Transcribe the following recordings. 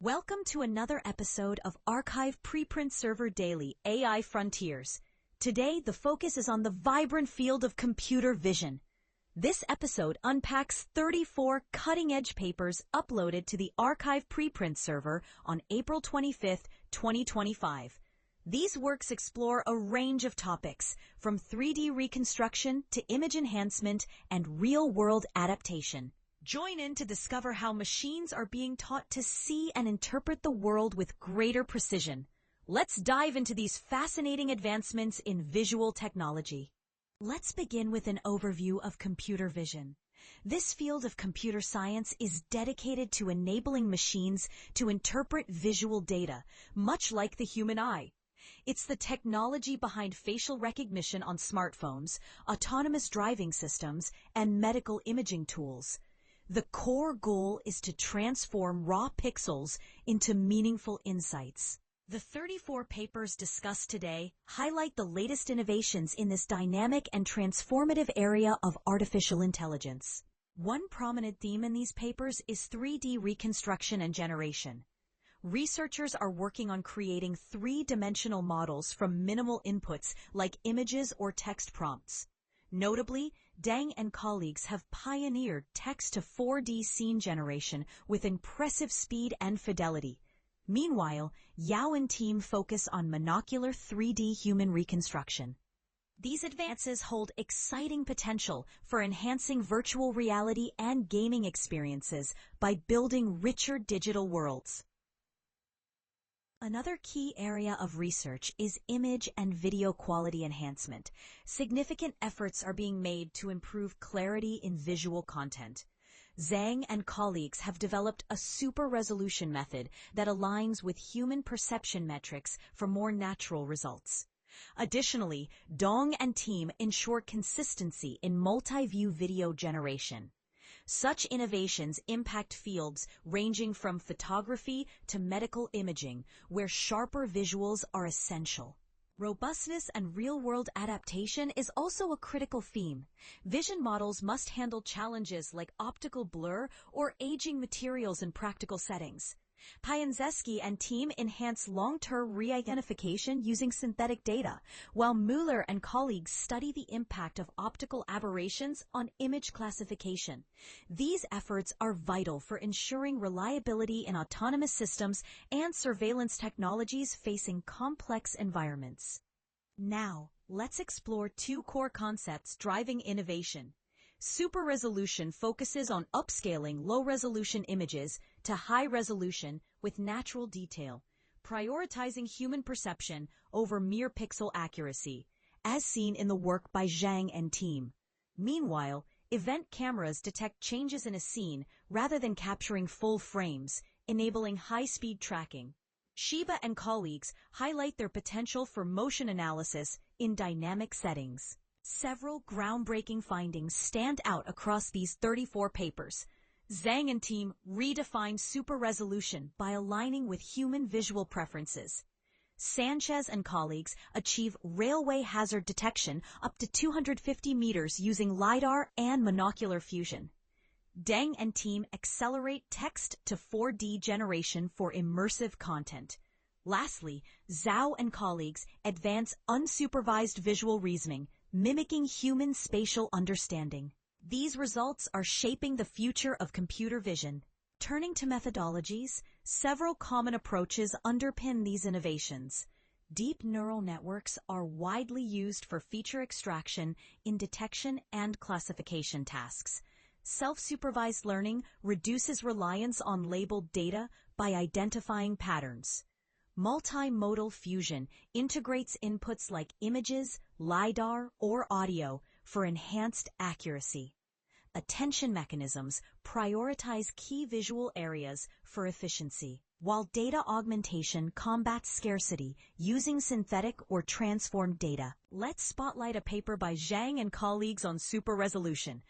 Welcome to another episode of ArXiv Preprint Server Daily AI Frontiers. Today, the focus is on the vibrant field of computer vision. This episode unpacks 34 cutting-edge papers uploaded to the ArXiv Preprint Server on April 25, 2025. These works explore a range of topics, from 3D reconstruction to image enhancement and real-world adaptation. Join in to discover how machines are being taught to see and interpret the world with greater precision. Let's dive into these fascinating advancements in visual technology. Let's begin with an overview of computer vision. This field of computer science is dedicated to enabling machines to interpret visual data, much like the human eye. It's the technology behind facial recognition on smartphones, autonomous driving systems, and medical imaging tools. The core goal is to transform raw pixels into meaningful insights. The 34 papers discussed today highlight the latest innovations in this dynamic and transformative area of artificial intelligence. One prominent theme in these papers is 3D reconstruction and generation. Researchers are working on creating three-dimensional models from minimal inputs like images or text prompts. Notably, Deng and colleagues have pioneered text-to-4D scene generation with impressive speed and fidelity. Meanwhile, Yao and team focus on monocular 3D human reconstruction. These advances hold exciting potential for enhancing virtual reality and gaming experiences by building richer digital worlds. Another key area of research is image and video quality enhancement. Significant efforts are being made to improve clarity in visual content. Zhang and colleagues have developed a super-resolution method that aligns with human perception metrics for more natural results. Additionally, Dong and team ensure consistency in multi-view video generation. Such innovations impact fields ranging from photography to medical imaging, where sharper visuals are essential. Robustness and real-world adaptation is also a critical theme. Vision models must handle challenges like optical blur or aging materials in practical settings. Pianzeski and team enhance long-term re-identification using synthetic data, while Mueller and colleagues study the impact of optical aberrations on image classification. These efforts are vital for ensuring reliability in autonomous systems and surveillance technologies facing complex environments. Now, let's explore two core concepts driving innovation. Super resolution focuses on upscaling low-resolution images to high resolution with natural detail, prioritizing human perception over mere pixel accuracy, as seen in the work by Zhang and team. Meanwhile, event cameras detect changes in a scene rather than capturing full frames, enabling high-speed tracking. Shiba and colleagues highlight their potential for motion analysis in dynamic settings. Several groundbreaking findings stand out across these 34 papers. Zhang and team redefine super resolution by aligning with human visual preferences. Sanchez and colleagues achieve railway hazard detection up to 250 meters using LiDAR and monocular fusion. Deng and team accelerate text-to-4D generation for immersive content. Lastly, Zhao and colleagues advance unsupervised visual reasoning, mimicking human spatial understanding. These results are shaping the future of computer vision. Turning to methodologies, several common approaches underpin these innovations. Deep neural networks are widely used for feature extraction in detection and classification tasks. Self-supervised learning reduces reliance on labeled data by identifying patterns. Multimodal fusion integrates inputs like images, LiDAR, or audio for enhanced accuracy. Attention mechanisms prioritize key visual areas for efficiency, while data augmentation combats scarcity using synthetic or transformed data. Let's spotlight a paper by Zhang and colleagues on super resolution.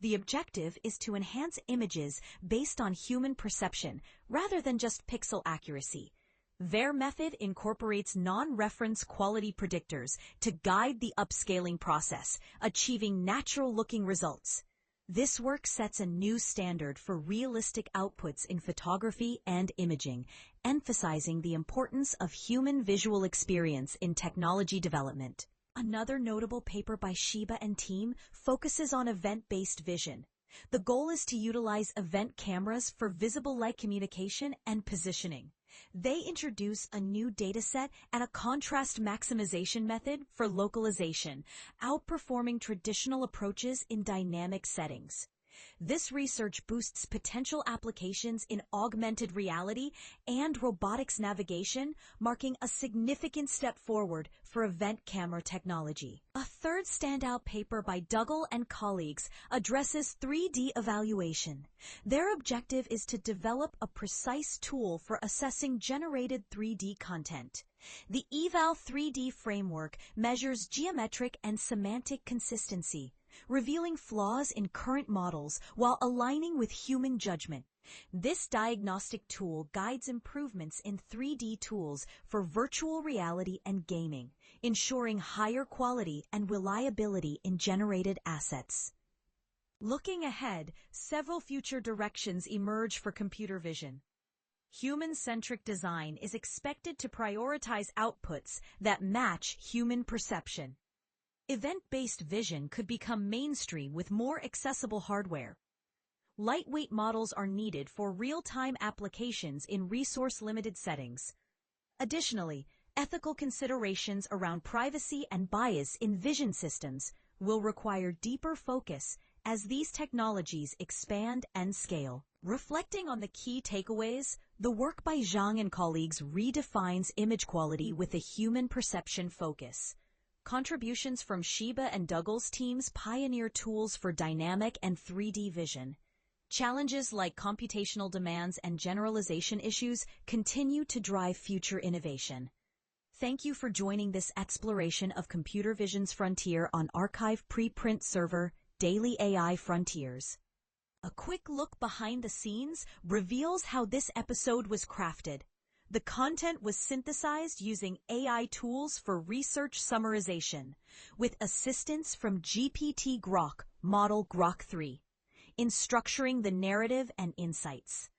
The objective is to enhance images based on human perception rather than just pixel accuracy. Their method incorporates non-reference quality predictors to guide the upscaling process, achieving natural-looking results. This work sets a new standard for realistic outputs in photography and imaging, emphasizing the importance of human visual experience in technology development. Another notable paper by Shiba and team focuses on event-based vision. The goal is to utilize event cameras for visible light communication and positioning. They introduce a new dataset and a contrast maximization method for localization, outperforming traditional approaches in dynamic settings. This research boosts potential applications in augmented reality and robotics navigation, marking a significant step forward for event camera technology. A third standout paper by Dougal and colleagues addresses 3D evaluation. Their objective is to develop a precise tool for assessing generated 3D content. The Eval 3D framework measures geometric and semantic consistency, revealing flaws in current models while aligning with human judgment. This diagnostic tool guides improvements in 3D tools for virtual reality and gaming, ensuring higher quality and reliability in generated assets. Looking ahead, several future directions emerge for computer vision. Human-centric design is expected to prioritize outputs that match human perception. Event-based vision could become mainstream with more accessible hardware. Lightweight models are needed for real-time applications in resource-limited settings. Additionally, ethical considerations around privacy and bias in vision systems will require deeper focus as these technologies expand and scale. Reflecting on the key takeaways, the work by Zhang and colleagues redefines image quality with a human perception focus. Contributions from Shiba and Dougal's teams pioneer tools for dynamic and 3D vision. Challenges like computational demands and generalization issues continue to drive future innovation. Thank you for joining this exploration of computer vision's frontier on ArXiv preprint server, Daily AI Frontiers. A quick look behind the scenes reveals how this episode was crafted. The content was synthesized using AI tools for research summarization, with assistance from GPT Grok, model Grok 3, in structuring the narrative and insights.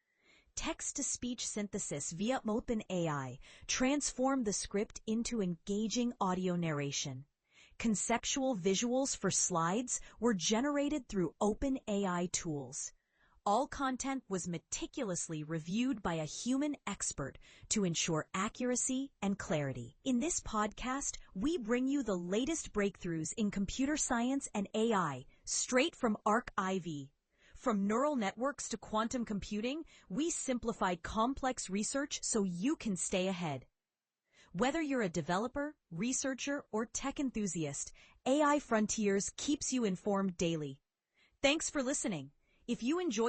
Text-to-speech synthesis via OpenAI transformed the script into engaging audio narration. Conceptual visuals for slides were generated through OpenAI tools. All content was meticulously reviewed by a human expert to ensure accuracy and clarity. In this podcast, we bring you the latest breakthroughs in computer science and AI straight from ArXiv. From neural networks to quantum computing, we simplified complex research so you can stay ahead. Whether you're a developer, researcher, or tech enthusiast, AI Frontiers keeps you informed daily. Thanks for listening. If you enjoyed